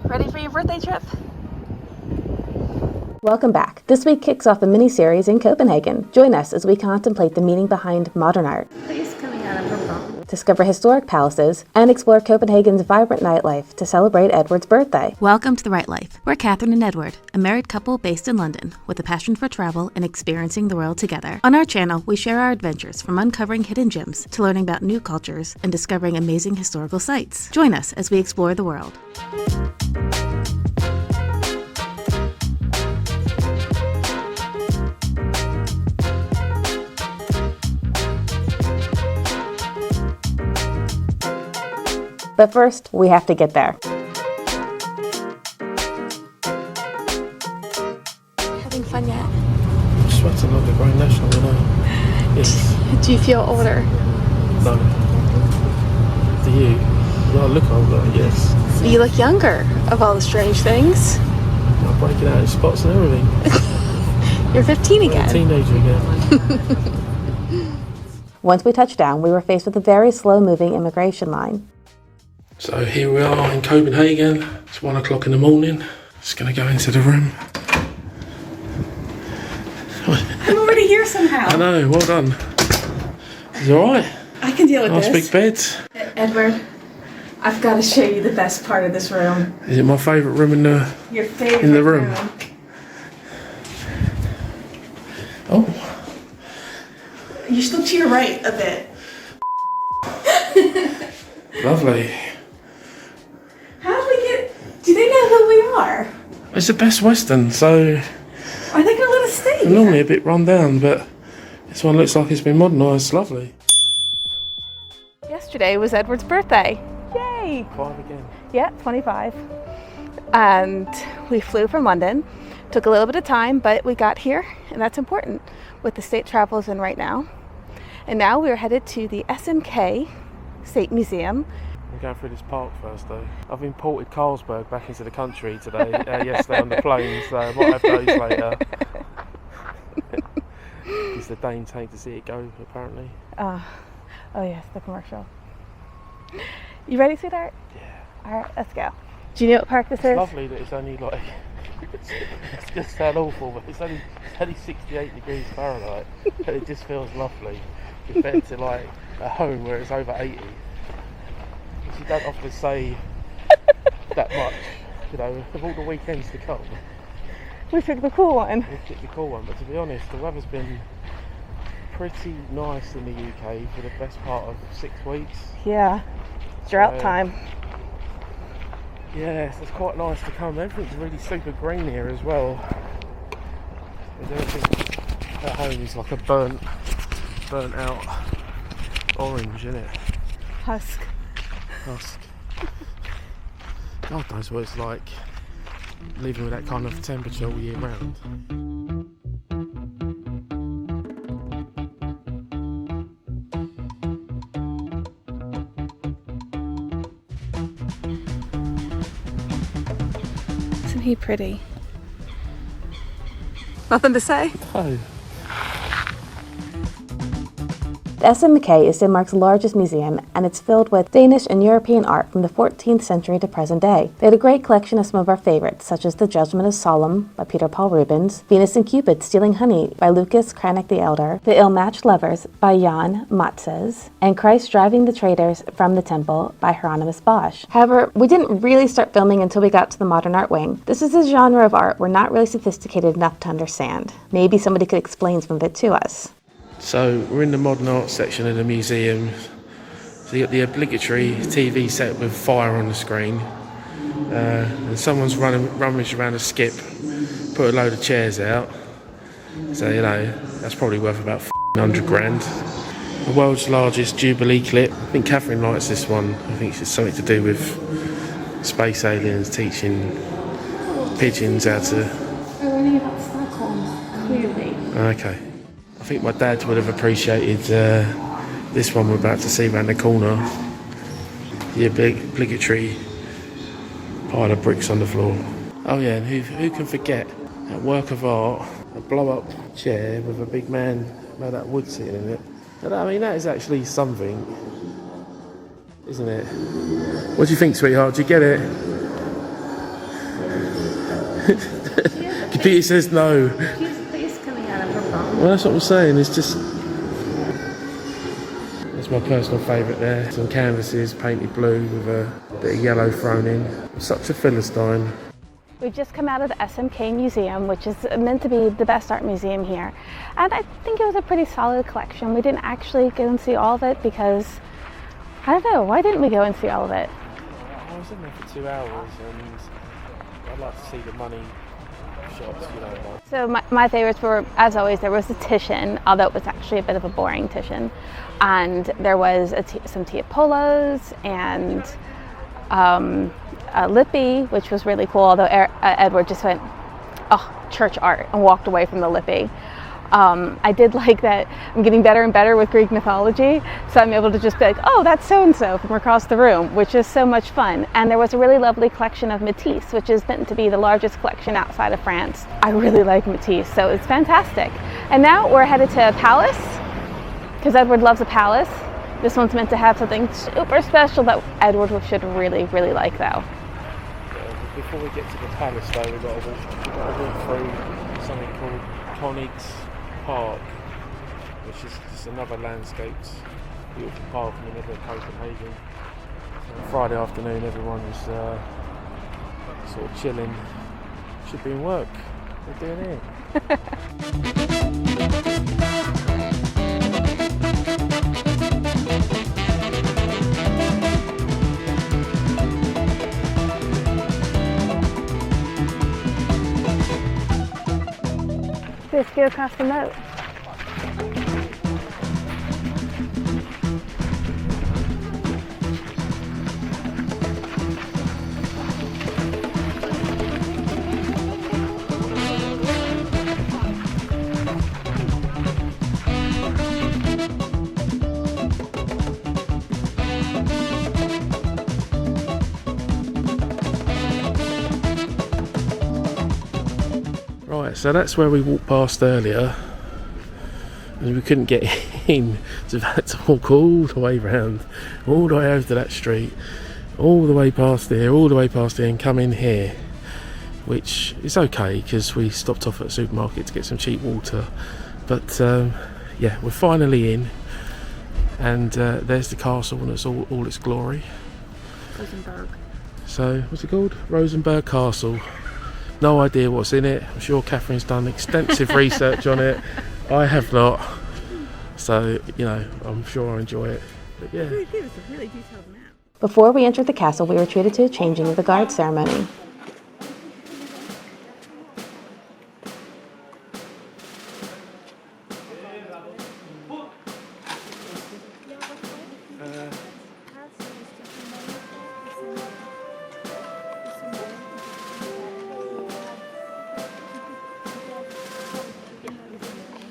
Ready for your birthday trip? Welcome back. This week kicks off a mini-series in Copenhagen. Join us as we contemplate the meaning behind modern art, discover historic palaces, and explore Copenhagen's vibrant nightlife to celebrate Edward's birthday. Welcome to The Right Life. We're Catherine and Edward, a married couple based in London with a passion for travel and experiencing the world together. On our channel, we share our adventures from uncovering hidden gems to learning about new cultures and discovering amazing historical sites. Join us as we explore the world. But first, we have to get there. Having fun yet? I'm sweating like a Grand National, you know. Yes. Do you feel older? No. Do you? Do I look older? Yes. You look younger, of all the strange things. I'm breaking out in spots and everything. You're 15 again. I'm a teenager again. Once we touched down, we were faced with a very slow-moving immigration line. So here we are in Copenhagen. It's 1 o'clock in the morning. Just gonna go into the room. I'm already here somehow. I know, well done. Is it alright? I can deal with Nice this. big beds. Edward, I've got to show you the best part of this room. Is it my favourite room in the Your favorite in the room? Oh. You should look to your right a bit. Lovely. How did we get... Do they know who we are? It's the Best Western, so Are they going to let us stay? they're normally a bit run down, but this one looks like it's been modernised. Lovely. Yesterday was Edward's birthday. Yay! 5 again. Yeah, 25. And we flew from London. Took a little bit of time, but we got here, and that's important with the state travel is in right now. And now we're headed to the SMK State Museum. I'm going through this park first though. I've imported Carlsberg back into the country today, yesterday on the plane, so I might have those later. Because the Danes hate to see it go, apparently. Oh yes, the commercial. You ready, sweetheart? Yeah. Alright, let's go. Do you know what park this It's is? lovely that it's only like, it's just sound awful, but it's only 68 degrees Fahrenheit, and it just feels lovely compared to like a home where it's over 80. Which you don't often say that much, you know, of all the weekends to come. We picked the cool one. We picked the cool one, but to be honest, the weather's been pretty nice in the UK for the best part of 6 weeks. Yeah, drought So, time. Yes, it's quite nice to come. Everything's really super green here as well. Everything at home is like a burnt out orange, isn't it? Husk. God knows what it's like living with that kind of temperature all year round. Isn't he pretty? Nothing to say? Oh. The SMK is Denmark's largest museum, and it's filled with Danish and European art from the 14th century to present day. They had a great collection of some of our favorites, such as The Judgment of Solomon by Peter Paul Rubens, Venus and Cupid Stealing Honey by Lucas Cranach the Elder, The Ill-Matched Lovers by Jan Matzes, and Christ Driving the Traders from the Temple by Hieronymus Bosch. However, we didn't really start filming until we got to the modern art wing. This is a genre of art we're not really sophisticated enough to understand. Maybe somebody could explain some of it to us. So we're in the modern art section of the museum. So you got the obligatory TV set with fire on the screen. And someone's rummaged around a skip, put a load of chairs out. So, you know, that's probably worth about 100 grand. The world's largest Jubilee clip. I think Catherine likes this one. I think it's something to do with space aliens teaching pigeons how to... We're learning about Stockholm, clearly. Okay. I think my dad would have appreciated this one we're about to see around the corner. The obligatory pile of bricks on the floor. Oh yeah, and who can forget that work of art, a blow-up chair with a big man made out of wood sitting in it. And I mean, that is actually something, isn't it? What do you think, sweetheart? Do you get it? Computer says no. She's face coming out of her phone. Well, that's what I'm saying. It's just... That's my personal favourite there. Some canvases painted blue with a bit of yellow thrown in. Such a Philistine. We've just come out of the SMK Museum, which is meant to be the best art museum here. And I think it was a pretty solid collection. We didn't actually go and see all of it because, I don't know, why didn't we go and see all of it? I was in there for 2 hours and I'd like to see the money shots, you know. So my favorites were, as always, there was the Titian, although it was actually a bit of a boring Titian. And there was some Tiepolo's and Lippy, which was really cool, although Edward just went, oh, church art, and walked away from the Lippy. I did like that I'm getting better and better with Greek mythology, so I'm able to just be like, oh, that's so-and-so from across the room, which is so much fun. And there was a really lovely collection of Matisse, which is meant to be the largest collection outside of France. I really like Matisse, so it's fantastic. And now we're headed to a palace, because Edward loves a palace. This one's meant to have something super special that Edward should really, really like, though. Before we get to the palace, though, we've got to walk through something called Konig's Park, which is just another landscaped, beautiful park in the middle of Copenhagen. So on Friday afternoon, everyone was sort of chilling. Should be in work. What are they doing here? Let's go across the moat. Right, so that's where we walked past earlier, and we couldn't get in, so we had to walk all the way round, all the way over to that street, all the way past there, and come in here, which is okay because we stopped off at a supermarket to get some cheap water. But yeah, we're finally in, and there's the castle in all its glory. Rosenborg. So, what's it called? Rosenborg Castle. No idea what's in it. I'm sure Catherine's done extensive research on it. I have not. So, you know, I'm sure I'll enjoy it. But yeah. It was a really detailed map. Before we entered the castle, we were treated to a changing of the guard ceremony.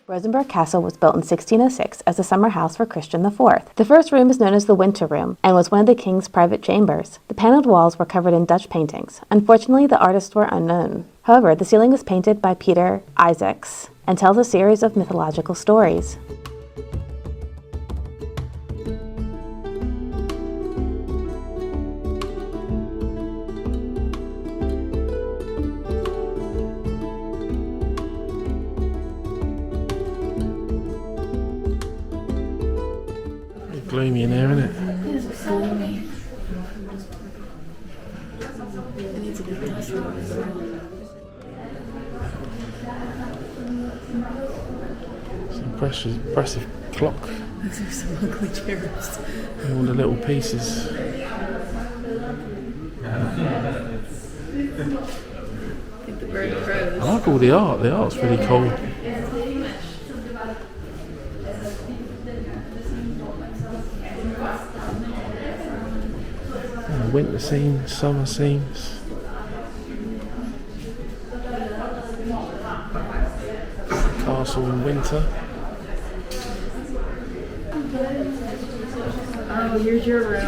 Rosenborg Castle was built in 1606 as a summer house for Christian IV. The first room is known as the Winter Room and was one of the king's private chambers. The paneled walls were covered in Dutch paintings. Unfortunately, the artists were unknown. However, the ceiling is painted by Peter Isaacs and tells a series of mythological stories. Gloomy in there, isn't it? It's gloomy. It needs a good It's an impressive clock. Those are some ugly chairs. And all the little pieces. I think the bird crows. I like all the art. The art's really cool. Winter scenes, summer scenes. Castle in winter. Oh, here's your room.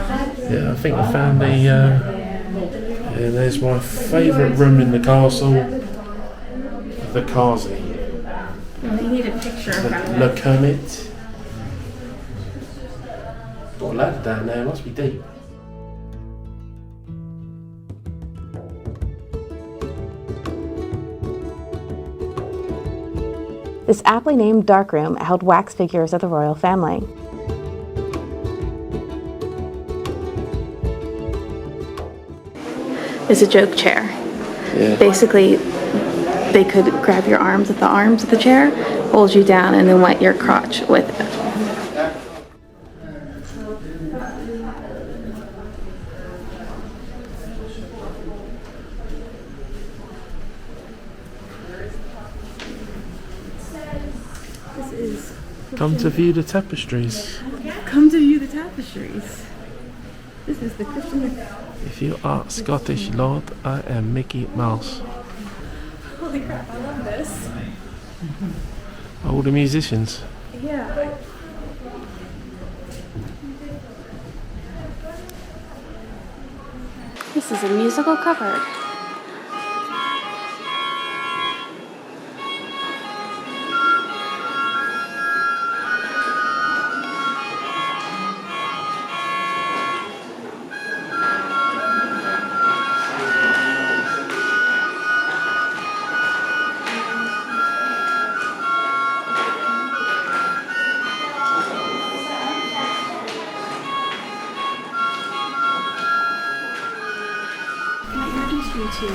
Yeah, I think I found the. Yeah, there's my favourite room in the castle. The Kazi. Well, you need a picture of that. Le Kermit. Got a ladder down there, must be deep. This aptly named darkroom held wax figures of the royal family. It's a joke chair. Yeah. Basically, they could grab your arms at the arms of the chair, hold you down, and then wet your crotch with it. Come to view the tapestries. Come to view the tapestries. This is the Christian. If you are Scottish Lord, I am Mickey Mouse. Holy crap, I love this. All the musicians. Yeah. This is a musical cupboard. To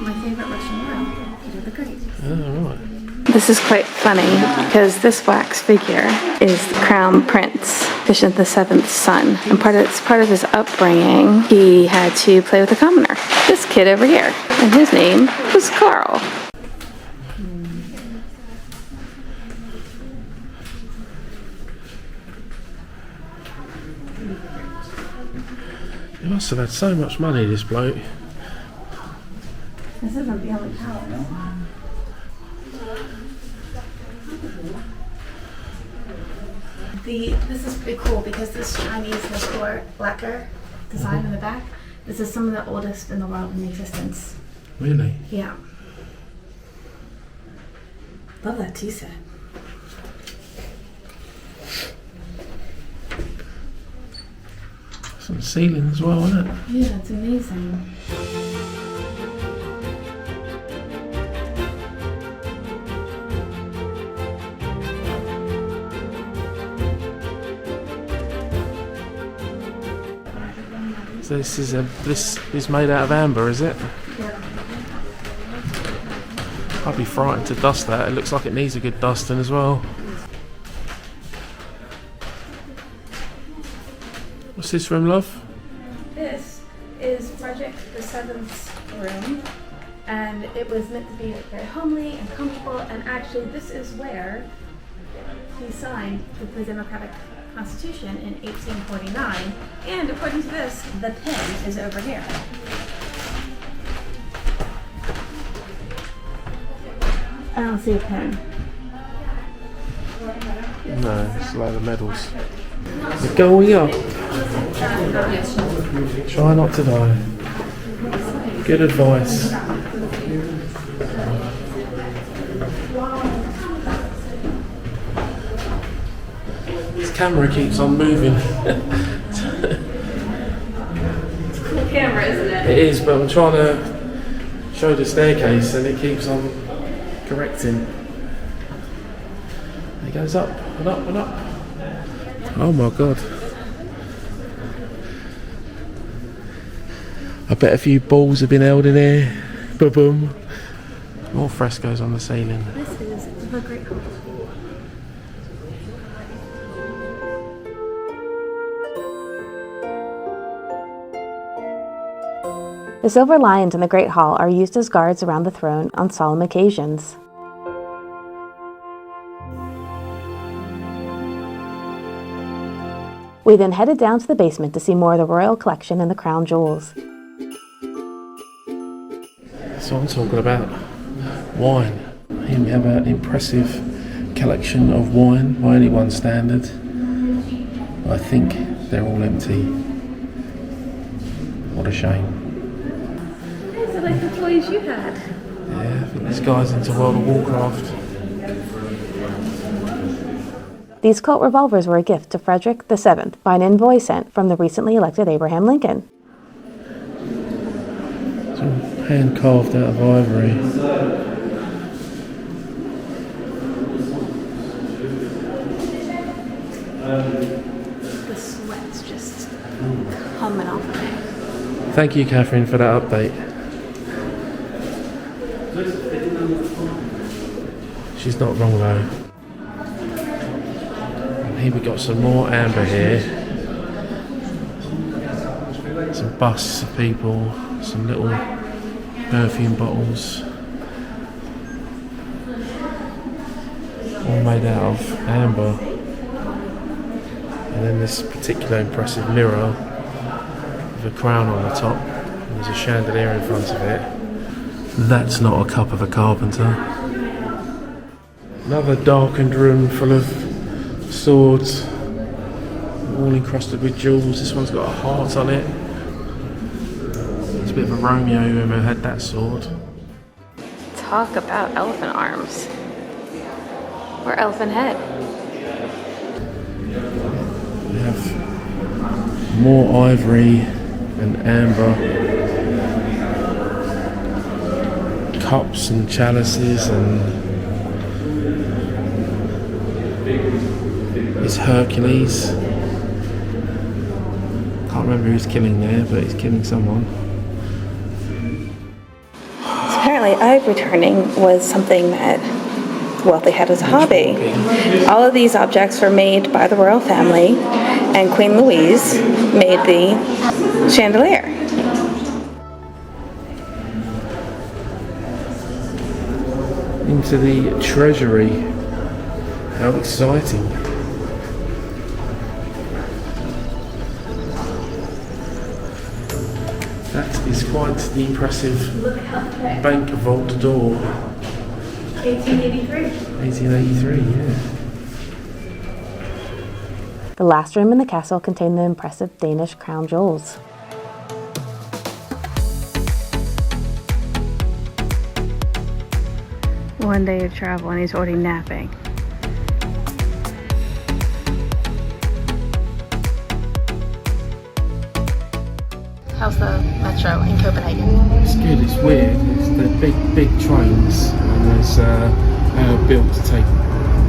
my favorite Russian hero, Peter the Great. Oh, right. This is quite funny because this wax figure is the Crown Prince, Christian VII's son, and part of his upbringing, he had to play with a commoner. This kid over here, and his name was Carl. He must have had so much money, this bloke. This isn't the only palace. This is pretty cool because this Chinese lacquer design in the back, this is some of the oldest in the world in existence. Really? Yeah. Love that tea set. It's on the ceiling as well, isn't it? Yeah, it's amazing. So this is made out of amber, is it? Yeah. I'd be frightened to dust that. It looks like it needs a good dusting as well. What's this room, love? This is Frederick VII's room, and it was meant to be very homely and comfortable, and actually this is where he signed the Democratic Constitution in 1849, and according to this, the pen is over here. I don't see a pen. No, it's a load of medals. We're going up. Try not to die. Good advice. This camera keeps on moving. It's a cool camera, isn't it? It is, but I'm trying to show the staircase and it keeps on correcting. It goes up and up and up. Oh my god. I bet a few balls have been held in here. Boom boom. More frescoes on the ceiling. This is the Great Hall. The silver lions in the Great Hall are used as guards around the throne on solemn occasions. We then headed down to the basement to see more of the royal collection and the crown jewels. That's what I'm talking about. Wine. Here we have an impressive collection of wine by anyone's standard. I think they're all empty. What a shame. These are like the toys you had. Yeah, I think this guy's into World of Warcraft. These Colt revolvers were a gift to Frederick VII by an envoy sent from the recently elected Abraham Lincoln. It's all hand carved out of ivory. The sweat's just coming off of me. Thank you, Catherine, for that update. She's not wrong though. And here we got some more amber here. Some busts of people, some little perfume bottles. All made out of amber. And then this particular impressive mirror with a crown on the top. And there's a chandelier in front of it. That's not a cup of a carpenter. Another darkened room full of swords, all encrusted with jewels. This one's got a heart on it. It's a bit of a Romeo, whoever had that sword. Talk about elephant arms. Or elephant head. We have more ivory and amber cups and chalices, and it's Hercules. Can't remember who's killing there, but he's killing someone. Apparently ivory turning was something that wealthy had as a hobby. All of these objects were made by the royal family, and Queen Louise made the chandelier. Into the Treasury. How exciting. That is quite the impressive bank vault door. 1883. 1883, yeah. The last room in the castle contained the impressive Danish crown jewels. One day of travel and he's already napping. How's the metro in Copenhagen? It's good, it's weird. It's the big trains, and there's built to take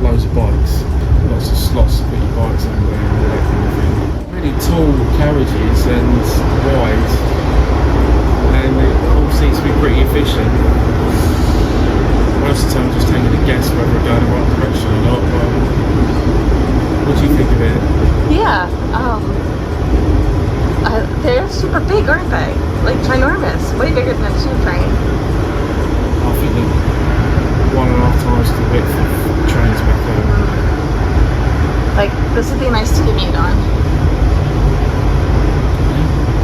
loads of bikes. Lots of slots to put your bikes everywhere and all that kind of thing. Really tall carriages and wide, and it all seems to be pretty efficient. Most of the time I'm just taking a guess whether we're going in the right direction or not, but what do you think of it? Yeah, they're super big, aren't they? Like ginormous, way bigger than a tube train. I think they're 1.5 times the width of trains back home. Like, this would be nice to commute on.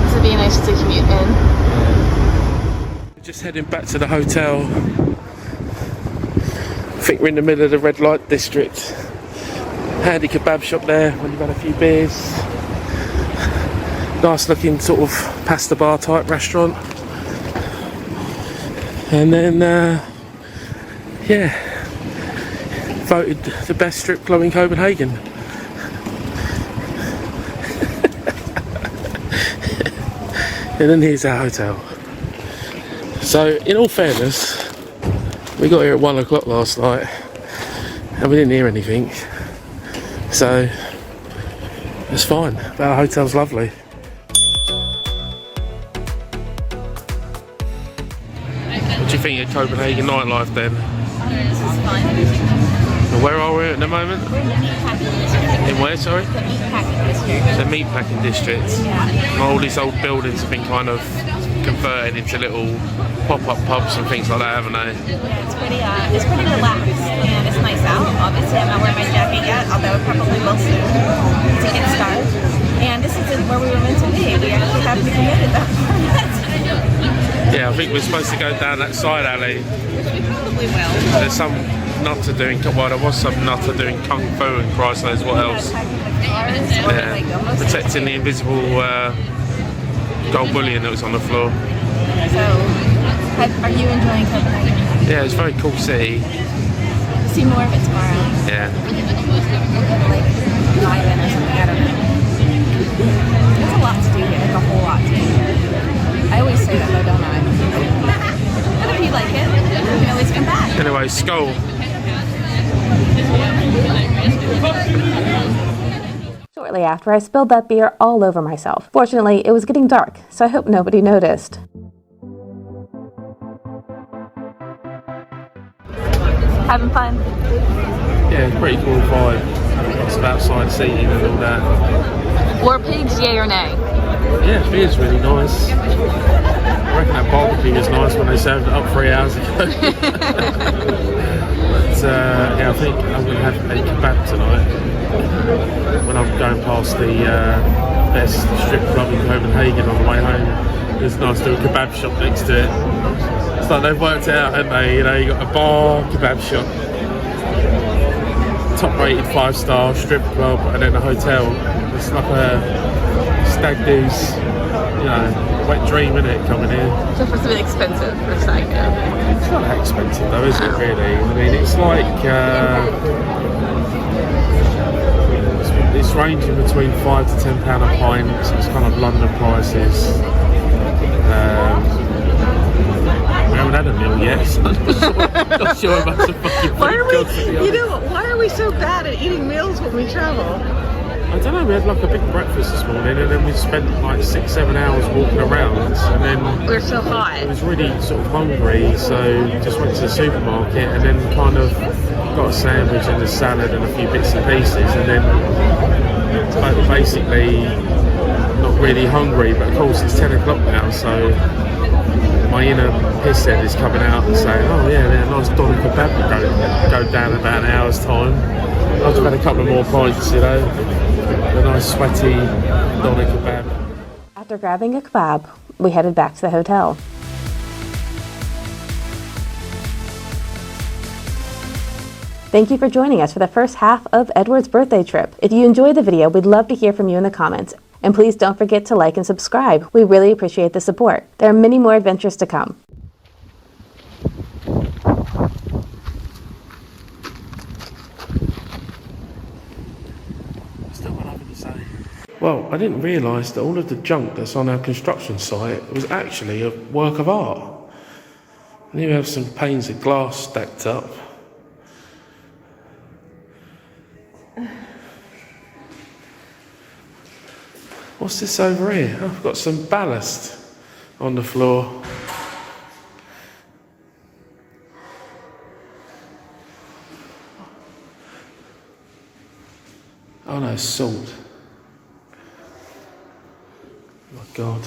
This would be nice to commute in. We're just heading back to the hotel. I think we're in the middle of the red light district. Handy kebab shop there when you've had a few beers. Nice looking sort of pasta bar type restaurant. And then, yeah, voted the best strip club in Copenhagen. And then here's our hotel. So, in all fairness, we got here at 1 o'clock last night and we didn't hear anything. So, it's fine. But our hotel's lovely. What do you think of Copenhagen nightlife then? This is fun. Where are we at the moment? We're in the meatpacking district. In where, sorry? The meatpacking district. The meatpacking district. Yeah. All these old buildings have been kind of converted into little pop-up pubs and things like that, haven't they? Yeah, it's pretty relaxed and it's nice out. Obviously, I'm not wearing my jacket yet, although I probably will soon to get started. And this isn't where we were meant to be. We actually haven't committed that far yet. Yeah, I think we're supposed to go down that side alley. Which we probably will. There's some nutter doing, well, there was some nutter doing kung fu and Christ knows what else. Yeah, protecting the invisible gold bullion that was on the floor. So, are you enjoying Copenhagen? Yeah, it's a very cool city. We'll see more of it tomorrow. Yeah. Like, dive in or something, I don't know. There's a lot to do here, like a whole lot to do here. I always say that though, don't I? But if you like it, you can always come back. Anyway, skull. Shortly after, I spilled that beer all over myself. Fortunately, it was getting dark, so I hope nobody noticed. Having fun? Yeah, it's a pretty cool vibe. Lots of outside seating and all that. Were pigs yay or nay? Yeah, it is really nice. I reckon that barbecue was nice when they served it up 3 hours ago. But yeah, I think I'm going to have a kebab tonight when I'm going past the best strip club in Copenhagen on the way home. There's a nice little kebab shop next to it. It's like they've worked it out, haven't they? You know, you got a bar, kebab shop, top-rated 5-star strip club, and then a hotel. It's like a stag do's, you know, wet dream, isn't it, coming here? So for something expensive for stag do. It's not that expensive though, is it really? I mean, it's like, it's ranging between £5 to £10 a pint, so it's kind of London prices. We haven't had a meal yet, so I'm not sure about the fucking Why are we so bad at eating meals when we travel? I don't know, we had like a big breakfast this morning and then we spent like 6-7 hours walking around and then We're so hot. I was really sort of hungry, so just went to the supermarket and then kind of got a sandwich and a salad and a few bits and pieces and then basically not really hungry, but of course it's 10 o'clock now, so my inner pisshead is coming out and saying, oh yeah, a nice doner kebab will go down in about an hour's time. I've just had a couple of more pints, you know, a nice sweaty doner kebab. After grabbing a kebab, we headed back to the hotel. Thank you for joining us for the first half of Edward's birthday trip. If you enjoyed the video, we'd love to hear from you in the comments. And please don't forget to like and subscribe. We really appreciate the support. There are many more adventures to come. Well, I didn't realise that all of the junk that's on our construction site was actually a work of art. And here we have some panes of glass stacked up. What's this over here? I've got some ballast on the floor. Oh no, salt. Oh my God.